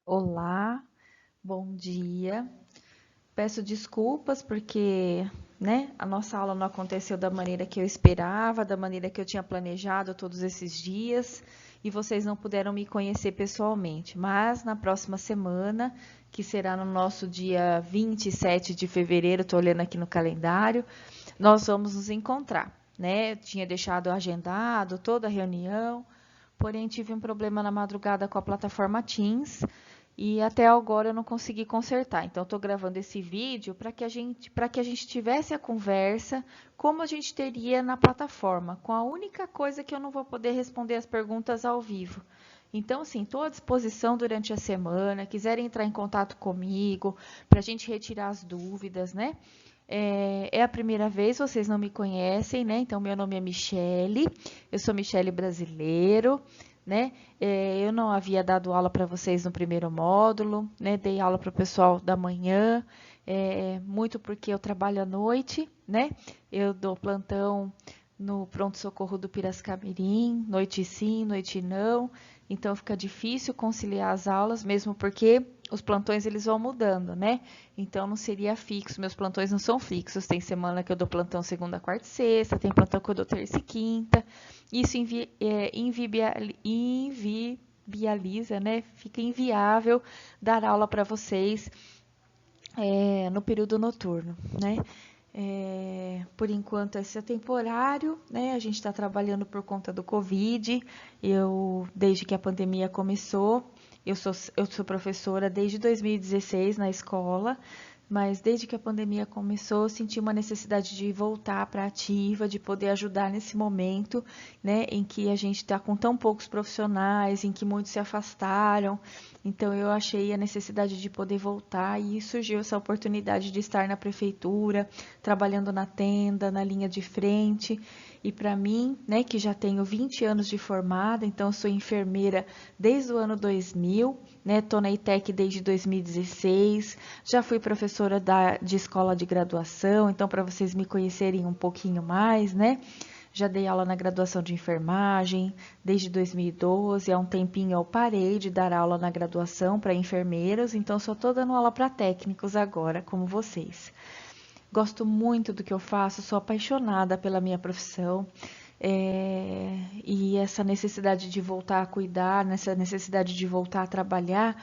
Olá, bom dia. Peço desculpas porque, a nossa aula não aconteceu da maneira que eu esperava, da maneira que eu tinha planejado todos esses dias, e vocês não puderam me conhecer pessoalmente. Mas na próxima semana, que será no nosso dia 27 de fevereiro, estou olhando aqui no calendário, nós vamos nos encontrar, né? Eu tinha deixado agendado toda a reunião, porém tive um problema na madrugada com a plataforma Teams e até agora eu não consegui consertar. Então estou gravando esse vídeo para que a gente tivesse a conversa como a gente teria na plataforma, com a única coisa que eu não vou poder responder as perguntas ao vivo. Então, assim, estou à disposição durante a semana, quiserem entrar em contato comigo, para a gente retirar as dúvidas, né? É a primeira vez, vocês não me conhecem, né? Então, meu nome é Michele, eu sou Michele Brasileiro, né? Eu não havia dado aula para vocês no primeiro módulo, né? Dei aula para o pessoal da manhã, muito porque eu trabalho à noite, né? Eu dou plantão no pronto-socorro do Piracicamirim, noite sim, noite não, então fica difícil conciliar as aulas, mesmo porque os plantões eles vão mudando, né? Então não seria fixo, meus plantões não são fixos. Tem semana que eu dou plantão segunda, quarta e sexta, tem plantão que eu dou terça e quinta. Isso inviabiliza, né? Fica inviável dar aula para vocês no período noturno, né? Por enquanto, esse é temporário, né? A gente está trabalhando por conta do Covid. Desde que a pandemia começou, eu sou professora desde 2016 na escola, mas desde que a pandemia começou, eu senti uma necessidade de voltar para a ativa, de poder ajudar nesse momento, né, em que a gente está com tão poucos profissionais, em que muitos se afastaram. Então, eu achei a necessidade de poder voltar e surgiu essa oportunidade de estar na prefeitura, trabalhando na tenda, na linha de frente. E para mim, né, que já tenho 20 anos de formada, então sou enfermeira desde o ano 2000, né, tô na ITEC desde 2016, já fui professora de escola de graduação, então para vocês me conhecerem um pouquinho mais, né, já dei aula na graduação de enfermagem desde 2012. Há um tempinho eu parei de dar aula na graduação para enfermeiros, então só estou dando aula para técnicos agora, como vocês. Gosto muito do que eu faço, sou apaixonada pela minha profissão. E essa necessidade de voltar a cuidar, nessa necessidade de voltar a trabalhar,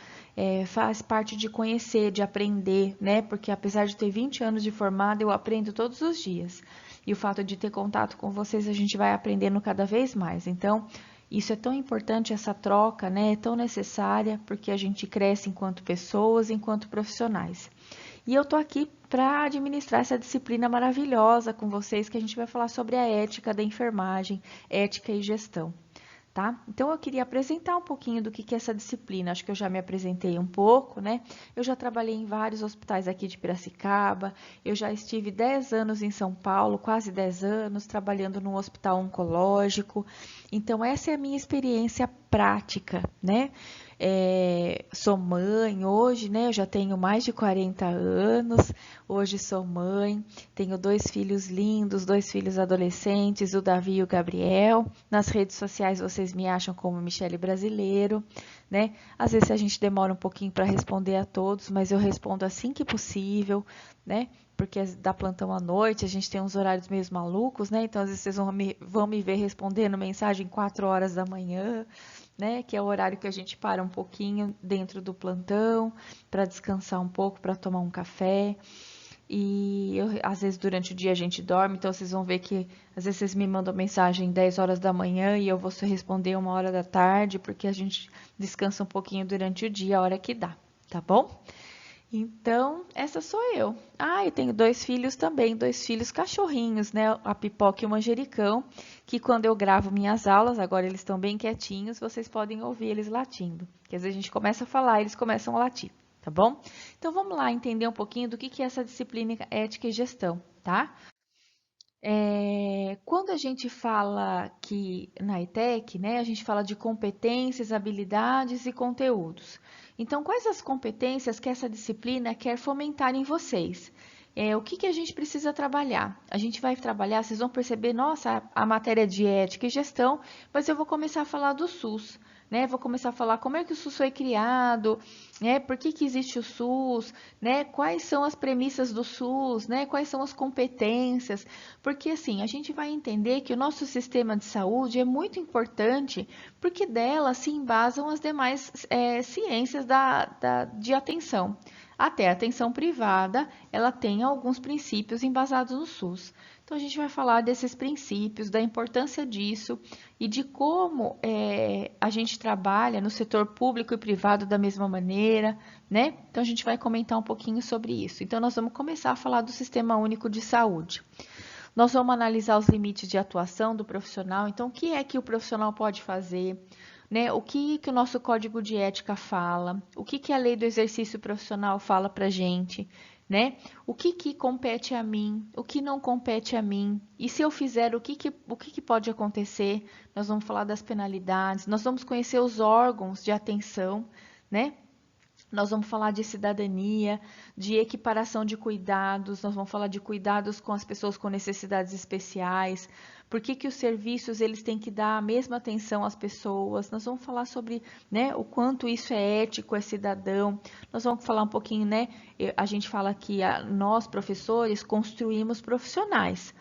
faz parte de conhecer, de aprender, né? Porque apesar de ter 20 anos de formada, eu aprendo todos os dias. E o fato de ter contato com vocês, a gente vai aprendendo cada vez mais. Então, isso é tão importante, essa troca, né? É tão necessária, porque a gente cresce enquanto pessoas, enquanto profissionais. E eu tô aqui para administrar essa disciplina maravilhosa com vocês, que a gente vai falar sobre a ética da enfermagem, ética e gestão, tá? Então eu queria apresentar um pouquinho do que é essa disciplina. Acho que eu já me apresentei um pouco, né? Eu já trabalhei em vários hospitais aqui de Piracicaba, eu já estive 10 anos em São Paulo, quase 10 anos, trabalhando num hospital oncológico. Então essa é a minha experiência prática, né? Sou mãe hoje, né? Eu já tenho mais de 40 anos. Hoje sou mãe, tenho dois filhos lindos, dois filhos adolescentes, o Davi e o Gabriel. Nas redes sociais vocês me acham como Michele Brasileiro, né? Às vezes a gente demora um pouquinho para responder a todos, mas eu respondo assim que possível, né? Porque dá plantão à noite, a gente tem uns horários meio malucos, né? Então às vezes vocês vão me ver respondendo mensagem 4 horas da manhã, né? Que é o horário que a gente para um pouquinho dentro do plantão para descansar um pouco, para tomar um café. Às vezes durante o dia a gente dorme, então vocês vão ver que às vezes vocês me mandam mensagem 10 horas da manhã e eu vou responder 1 hora da tarde, porque a gente descansa um pouquinho durante o dia, a hora que dá, tá bom? Então, essa sou eu. Ah, eu tenho dois filhos também, dois filhos cachorrinhos, né? A Pipoca e o Manjericão, que quando eu gravo minhas aulas, agora eles estão bem quietinhos, vocês podem ouvir eles latindo. Que às vezes a gente começa a falar, eles começam a latir, tá bom? Então vamos lá entender um pouquinho do que é essa disciplina ética e gestão, tá? Quando a gente fala que na ETEC, né, a gente fala de competências, habilidades e conteúdos. Então, quais as competências que essa disciplina quer fomentar em vocês? O que a gente precisa trabalhar? A gente vai trabalhar, vocês vão perceber, nossa, a matéria de ética e gestão, mas eu vou começar a falar do SUS. né? Vou começar a falar como é que o SUS foi criado, né? Por que que existe o SUS, né? Quais são as premissas do SUS, né? Quais são as competências? Porque assim, a gente vai entender que o nosso sistema de saúde é muito importante, porque dela se embasam as demais ciências de atenção. Até a atenção privada, ela tem alguns princípios embasados no SUS. Então, a gente vai falar desses princípios, da importância disso e de como a gente trabalha no setor público e privado da mesma maneira, né? Então, a gente vai comentar um pouquinho sobre isso. Então, nós vamos começar a falar do Sistema Único de Saúde. Nós vamos analisar os limites de atuação do profissional. Então, o que é que o profissional pode fazer? Né? O que o nosso código de ética fala? O que a lei do exercício profissional fala para a gente? Né? O que compete a mim? O que não compete a mim? E se eu fizer, o que pode acontecer? Nós vamos falar das penalidades, nós vamos conhecer os órgãos de atenção, né? Nós vamos falar de cidadania, de equiparação de cuidados, nós vamos falar de cuidados com as pessoas com necessidades especiais, por que os serviços eles têm que dar a mesma atenção às pessoas, nós vamos falar sobre, né, o quanto isso é ético, é cidadão, nós vamos falar um pouquinho, né, a gente fala que nós professores construímos profissionais,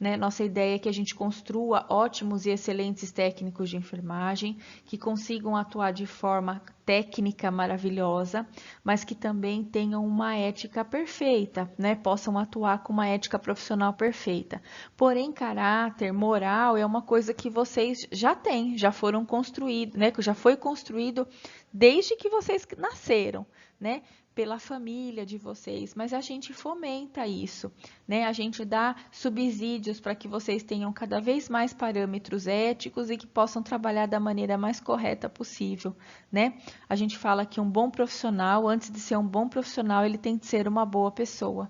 né? Nossa ideia é que a gente construa ótimos e excelentes técnicos de enfermagem, que consigam atuar de forma técnica maravilhosa, mas que também tenham uma ética perfeita, né? Possam atuar com uma ética profissional perfeita. Porém, caráter, moral é uma coisa que vocês já têm, já foram construídos, né? Que já foi construído desde que vocês nasceram, né? Pela família de vocês, mas a gente fomenta isso, né? A gente dá subsídios para que vocês tenham cada vez mais parâmetros éticos e que possam trabalhar da maneira mais correta possível, né? A gente fala que um bom profissional, antes de ser um bom profissional, ele tem que ser uma boa pessoa,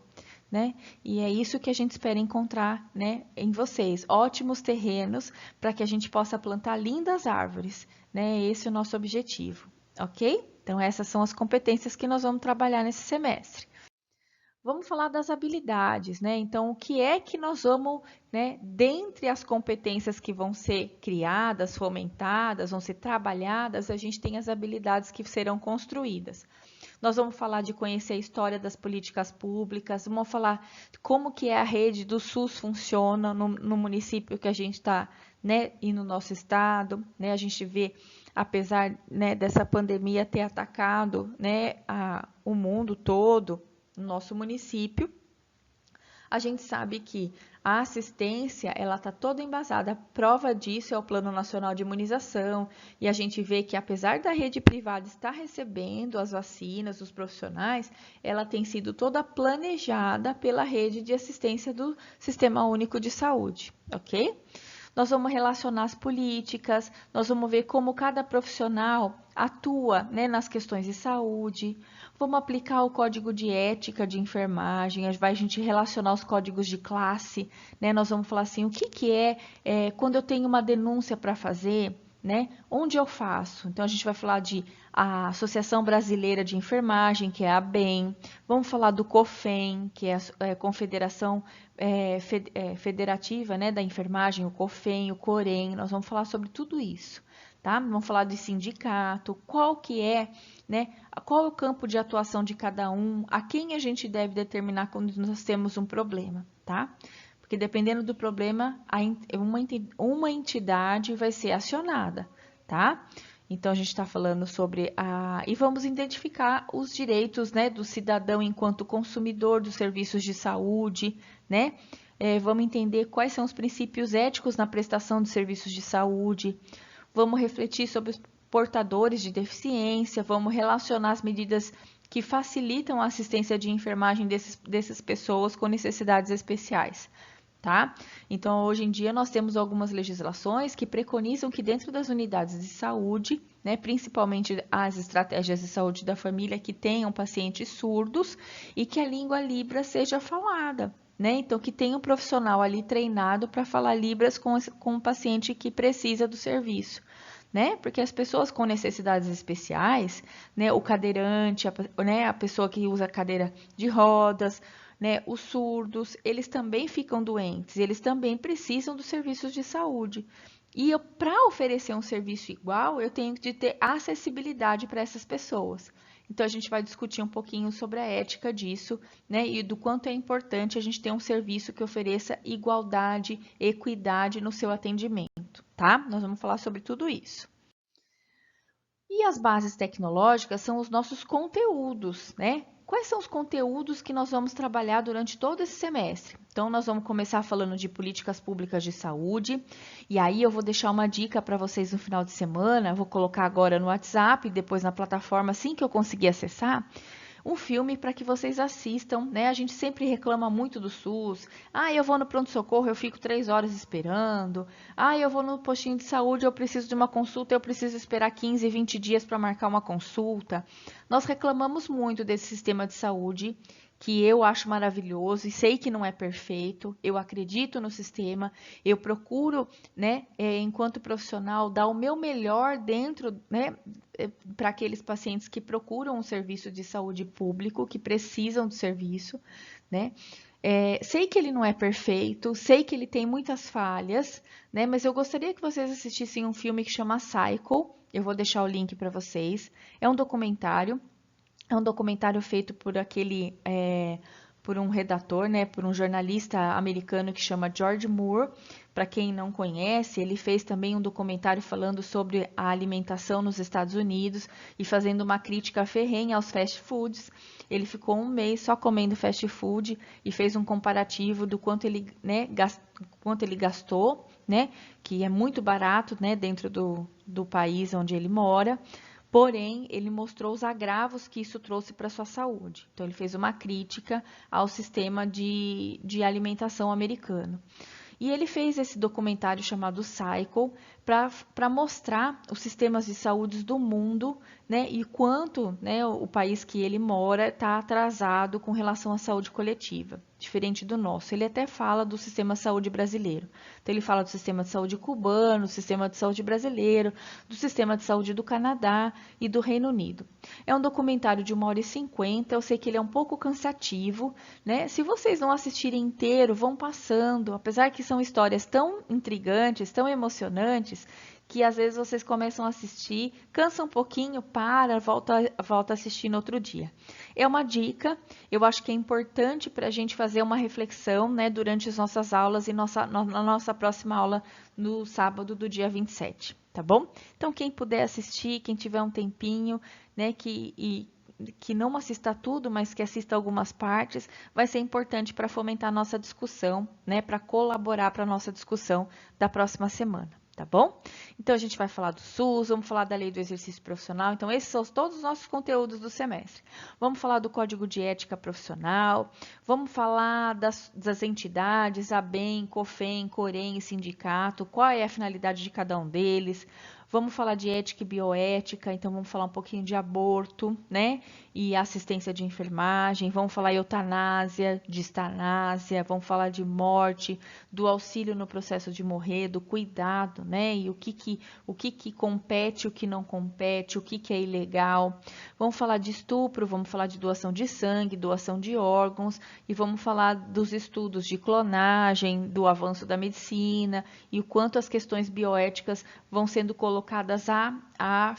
né? E é isso que a gente espera encontrar, né, em vocês, ótimos terrenos para que a gente possa plantar lindas árvores, né? Esse é o nosso objetivo, ok? Então, essas são as competências que nós vamos trabalhar nesse semestre. Vamos falar das habilidades, né? Então, o que é que nós vamos, né, dentre as competências que vão ser criadas, fomentadas, vão ser trabalhadas, a gente tem as habilidades que serão construídas. Nós vamos falar de conhecer a história das políticas públicas, vamos falar como que a rede do SUS funciona no município que a gente está, né, e no nosso estado, né? A gente vê, apesar, né, dessa pandemia ter atacado, né, o mundo todo, no nosso município, a gente sabe que a assistência ela está toda embasada. A prova disso é o Plano Nacional de Imunização, e a gente vê que apesar da rede privada estar recebendo as vacinas dos profissionais, ela tem sido toda planejada pela rede de assistência do Sistema Único de Saúde, ok? Nós vamos relacionar as políticas, nós vamos ver como cada profissional atua, né, nas questões de saúde, vamos aplicar o código de ética de enfermagem, a gente relacionar os códigos de classe, né, nós vamos falar assim, o que quando eu tenho uma denúncia para fazer, né, onde eu faço? Então, a gente vai falar de a Associação Brasileira de Enfermagem, que é a ABEM, vamos falar do COFEN, que é a Confederação Federativa, né, da Enfermagem, o COFEN, o COREN, nós vamos falar sobre tudo isso, tá? Vamos falar de sindicato, qual que é, né, qual é o campo de atuação de cada um, a quem a gente deve determinar quando nós temos um problema, tá? Porque dependendo do problema, uma entidade vai ser acionada, tá? Então, a gente está falando sobre e vamos identificar os direitos, né, do cidadão enquanto consumidor dos serviços de saúde, né? Vamos entender quais são os princípios éticos na prestação de serviços de saúde. Vamos refletir sobre os portadores de deficiência, vamos relacionar as medidas que facilitam a assistência de enfermagem dessas pessoas com necessidades especiais. Tá? Então, hoje em dia, nós temos algumas legislações que preconizam que dentro das unidades de saúde, né, principalmente as estratégias de saúde da família, que tenham pacientes surdos e que a língua Libra seja falada, né? Então, que tenha um profissional ali treinado para falar Libras com o paciente que precisa do serviço. Né? Porque as pessoas com necessidades especiais, né, o cadeirante, né, a pessoa que usa cadeira de rodas, né, os surdos, eles também ficam doentes, eles também precisam dos serviços de saúde. E para oferecer um serviço igual, eu tenho de ter acessibilidade para essas pessoas. Então, a gente vai discutir um pouquinho sobre a ética disso, né? E do quanto é importante a gente ter um serviço que ofereça igualdade, equidade no seu atendimento, tá? Nós vamos falar sobre tudo isso. E as bases tecnológicas são os nossos conteúdos, né? Quais são os conteúdos que nós vamos trabalhar durante todo esse semestre? Então, nós vamos começar falando de políticas públicas de saúde, e aí eu vou deixar uma dica para vocês no final de semana, vou colocar agora no WhatsApp, depois na plataforma, assim que eu conseguir acessar, um filme para que vocês assistam, né? A gente sempre reclama muito do SUS. Ah, eu vou no pronto-socorro, eu fico 3 horas esperando. Ah, eu vou no postinho de saúde, eu preciso de uma consulta, eu preciso esperar 15, 20 dias para marcar uma consulta. Nós reclamamos muito desse sistema de saúde, que eu acho maravilhoso e sei que não é perfeito. Eu acredito no sistema, eu procuro, né, enquanto profissional, dar o meu melhor dentro, né, para aqueles pacientes que procuram um serviço de saúde público, que precisam do serviço, né? Sei que ele não é perfeito, sei que ele tem muitas falhas, né? Mas eu gostaria que vocês assistissem um filme que chama Cycle. Eu vou deixar o link para vocês. É um documentário. É um documentário feito por um redator, né, por um jornalista americano que chama George Moore. Para quem não conhece, ele fez também um documentário falando sobre a alimentação nos Estados Unidos e fazendo uma crítica ferrenha aos fast foods. Ele ficou um mês só comendo fast food e fez um comparativo do quanto ele, né, quanto ele gastou, né, que é muito barato, né, dentro do país onde ele mora. Porém, ele mostrou os agravos que isso trouxe para a sua saúde. Então, ele fez uma crítica ao sistema de alimentação americano. E ele fez esse documentário chamado Cycle para mostrar os sistemas de saúde do mundo, né, e quanto, né, o país que ele mora está atrasado com relação à saúde coletiva, diferente do nosso. Ele até fala do sistema de saúde brasileiro. Então, ele fala do sistema de saúde cubano, do sistema de saúde brasileiro, do sistema de saúde do Canadá e do Reino Unido. É um documentário de 1h50, eu sei que ele é um pouco cansativo, né? Se vocês não assistirem inteiro, vão passando, apesar que são histórias tão intrigantes, tão emocionantes, que às vezes vocês começam a assistir, cansa um pouquinho, volta a assistir no outro dia. É uma dica, eu acho que é importante para a gente fazer uma reflexão, né, durante as nossas aulas e na nossa próxima aula no sábado do dia 27, tá bom? Então, quem puder assistir, quem tiver um tempinho, né, que não assista tudo, mas que assista algumas partes, vai ser importante para fomentar a nossa discussão, né, para colaborar para a nossa discussão da próxima semana. Tá bom? Então, a gente vai falar do SUS, vamos falar da lei do exercício profissional. Então, esses são todos os nossos conteúdos do semestre. Vamos falar do Código de Ética Profissional, vamos falar das entidades, ABEM, COFEM, COREM e sindicato, qual é a finalidade de cada um deles. Vamos falar de ética e bioética, então vamos falar um pouquinho de aborto, né? E assistência de enfermagem, vamos falar eutanásia, distanásia, vamos falar de morte, do auxílio no processo de morrer, do cuidado, né? E o que compete, o que não compete, o que é ilegal. Vamos falar de estupro, vamos falar de doação de sangue, doação de órgãos, e vamos falar dos estudos de clonagem, do avanço da medicina e o quanto as questões bioéticas vão sendo colocadas a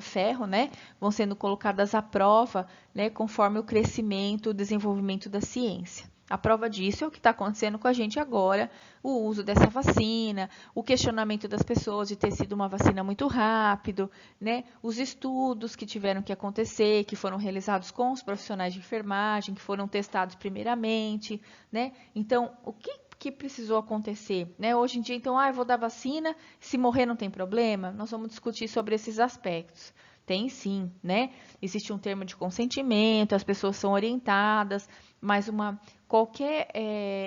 ferro, né? Vão sendo colocadas à prova, né? Conforme o crescimento, o desenvolvimento da ciência. A prova disso é o que está acontecendo com a gente agora, o uso dessa vacina, o questionamento das pessoas de ter sido uma vacina muito rápido, né? Os estudos que tiveram que acontecer, que foram realizados com os profissionais de enfermagem, que foram testados primeiramente, né? Então, o que precisou acontecer, né? Hoje em dia, então, eu vou dar vacina, se morrer não tem problema? Nós vamos discutir sobre esses aspectos. Tem sim, né? Existe um termo de consentimento, as pessoas são orientadas, mas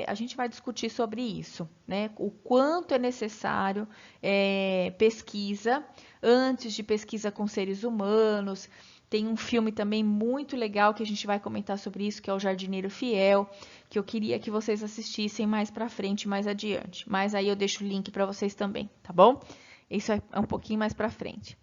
a gente vai discutir sobre isso, né? O quanto é necessário pesquisa, antes de pesquisa com seres humanos. Tem um filme também muito legal que a gente vai comentar sobre isso, que é o Jardineiro Fiel, que eu queria que vocês assistissem mais pra frente, mais adiante. Mas aí eu deixo o link para vocês também, tá bom? Isso é um pouquinho mais pra frente.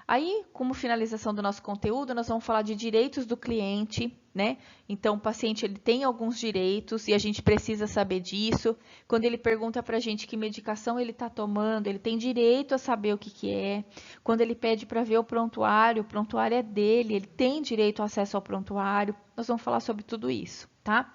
Aí, como finalização do nosso conteúdo, nós vamos falar de direitos do cliente, né? Então, o paciente ele tem alguns direitos e a gente precisa saber disso. Quando ele pergunta para a gente que medicação ele está tomando, ele tem direito a saber o que, que é. Quando ele pede para ver o prontuário é dele, ele tem direito ao acesso ao prontuário. Nós vamos falar sobre tudo isso, tá?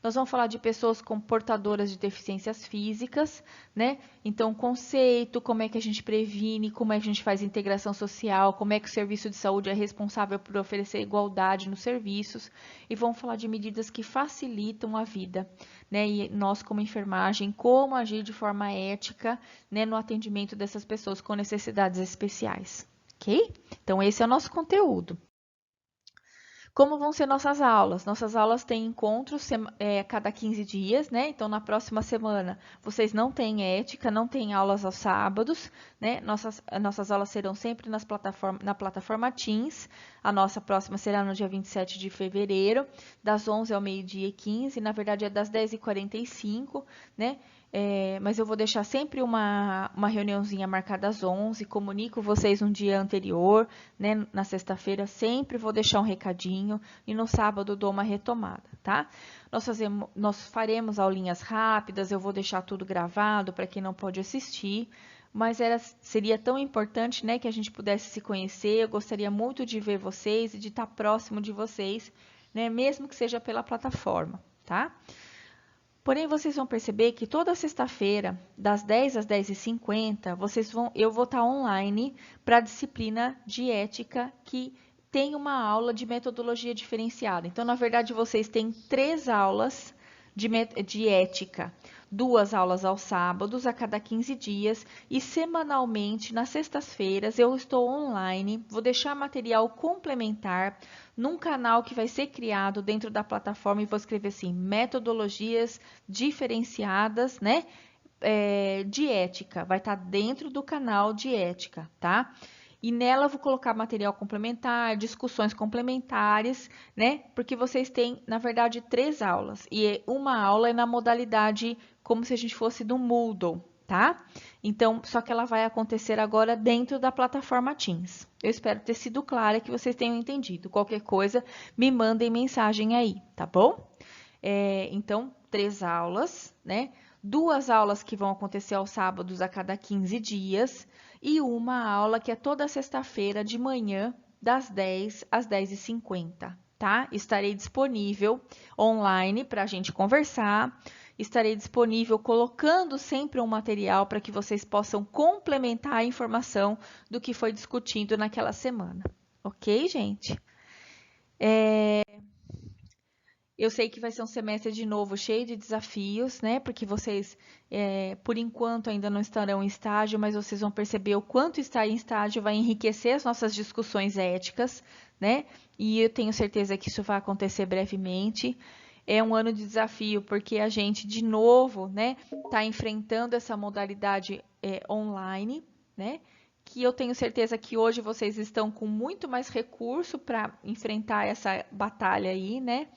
Nós vamos falar de pessoas com portadoras de deficiências físicas, né? Então, conceito, como é que a gente previne, como é que a gente faz integração social, como é que o serviço de saúde é responsável por oferecer igualdade nos serviços, e vamos falar de medidas que facilitam a vida, né? E nós, como enfermagem, como agir de forma ética, né, no atendimento dessas pessoas com necessidades especiais, ok? Então, esse é o nosso conteúdo. Como vão ser nossas aulas? Nossas aulas têm encontros a cada 15 dias, né? Então, na próxima semana, vocês não têm ética, não têm aulas aos sábados, né? Nossas aulas serão sempre na plataforma Teams. A nossa próxima será no dia 27 de fevereiro, das 11 ao meio-dia e 15. Na verdade, é das 10h45, né? Mas eu vou deixar sempre uma reuniãozinha marcada às 11, comunico vocês um dia anterior, né? Na sexta-feira sempre vou deixar um recadinho e no sábado dou uma retomada, tá? Nós faremos aulinhas rápidas, eu vou deixar tudo gravado para quem não pode assistir, mas seria tão importante, né, que a gente pudesse se conhecer, eu gostaria muito de ver vocês e de estar próximo de vocês, né, mesmo que seja pela plataforma, tá? Porém, vocês vão perceber que toda sexta-feira, das 10 às 10h50, eu vou estar online para a disciplina de ética, que tem uma aula de metodologia diferenciada. Então, na verdade, vocês têm 3 aulas de ética, 2 aulas aos sábados, a cada 15 dias, e semanalmente, nas sextas-feiras, eu estou online, vou deixar material complementar num canal que vai ser criado dentro da plataforma e vou escrever assim, metodologias diferenciadas, né? De ética, vai estar dentro do canal de ética, tá? E nela eu vou colocar material complementar, discussões complementares, né? Porque vocês têm, na verdade, 3 aulas. E uma aula é na modalidade como se a gente fosse do Moodle, tá? Então, só que ela vai acontecer agora dentro da plataforma Teams. Eu espero ter sido clara, que vocês tenham entendido. Qualquer coisa, me mandem mensagem aí, tá bom? Então, 3 aulas, né? 2 aulas que vão acontecer aos sábados a cada 15 dias e uma aula que é toda sexta-feira de manhã, das 10 às 10h50, tá? Estarei disponível online para a gente conversar, estarei disponível colocando sempre um material para que vocês possam complementar a informação do que foi discutido naquela semana. Ok, gente? Eu sei que vai ser um semestre de novo cheio de desafios, né? Porque vocês, por enquanto, ainda não estarão em estágio, mas vocês vão perceber o quanto estar em estágio vai enriquecer as nossas discussões éticas, né? E eu tenho certeza que isso vai acontecer brevemente. É um ano de desafio, porque a gente, de novo, né, está enfrentando essa modalidade online, né? Que eu tenho certeza que hoje vocês estão com muito mais recurso para enfrentar essa batalha aí, né?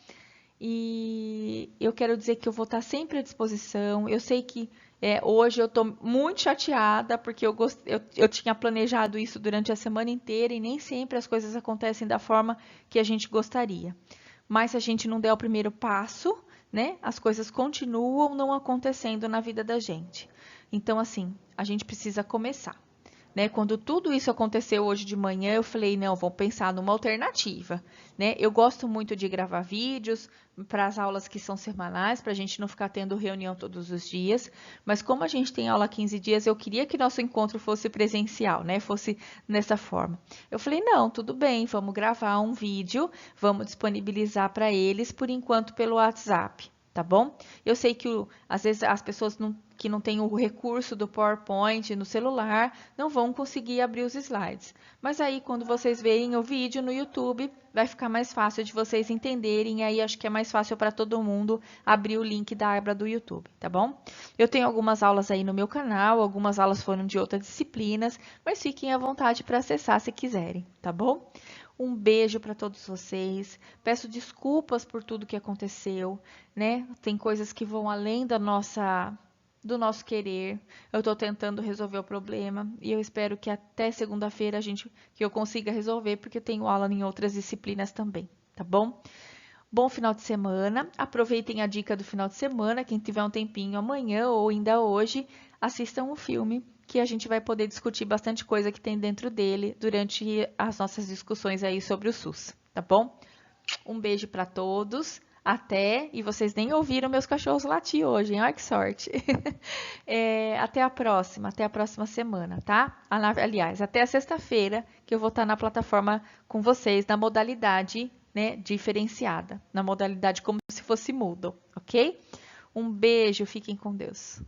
E eu quero dizer que eu vou estar sempre à disposição. Eu sei que hoje eu estou muito chateada, porque eu tinha planejado isso durante a semana inteira e nem sempre as coisas acontecem da forma que a gente gostaria. Mas se a gente não der o primeiro passo, né, as coisas continuam não acontecendo na vida da gente. Então, assim, a gente precisa começar. Né? Quando tudo isso aconteceu hoje de manhã, eu falei, não, vou pensar numa alternativa, né? Eu gosto muito de gravar vídeos para as aulas que são semanais, para a gente não ficar tendo reunião todos os dias, mas como a gente tem aula 15 dias, eu queria que nosso encontro fosse presencial, né? Fosse nessa forma. Eu falei, não, tudo bem, vamos gravar um vídeo, vamos disponibilizar para eles, por enquanto, pelo WhatsApp. Tá bom? Eu sei que às vezes as pessoas que não têm o recurso do PowerPoint no celular não vão conseguir abrir os slides. Mas aí, quando vocês verem o vídeo no YouTube, vai ficar mais fácil de vocês entenderem. E aí, acho que é mais fácil para todo mundo abrir o link da aba do YouTube, tá bom? Eu tenho algumas aulas aí no meu canal, algumas aulas foram de outras disciplinas, mas fiquem à vontade para acessar se quiserem, tá bom? Um beijo para todos vocês. Peço desculpas por tudo que aconteceu, né? Tem coisas que vão além da nossa do nosso querer. Eu estou tentando resolver o problema e eu espero que até segunda-feira que eu consiga resolver, porque eu tenho aula em outras disciplinas também, tá bom? Bom final de semana. Aproveitem a dica do final de semana. Quem tiver um tempinho amanhã ou ainda hoje, assistam o filme, que a gente vai poder discutir bastante coisa que tem dentro dele durante as nossas discussões aí sobre o SUS, tá bom? Um beijo para todos. Até, e vocês nem ouviram meus cachorros latir hoje, hein? Olha que sorte. Até a próxima semana, tá? Aliás, até a sexta-feira, que eu vou estar na plataforma com vocês, na modalidade, né, diferenciada, na modalidade como se fosse Moodle, ok? Um beijo, fiquem com Deus.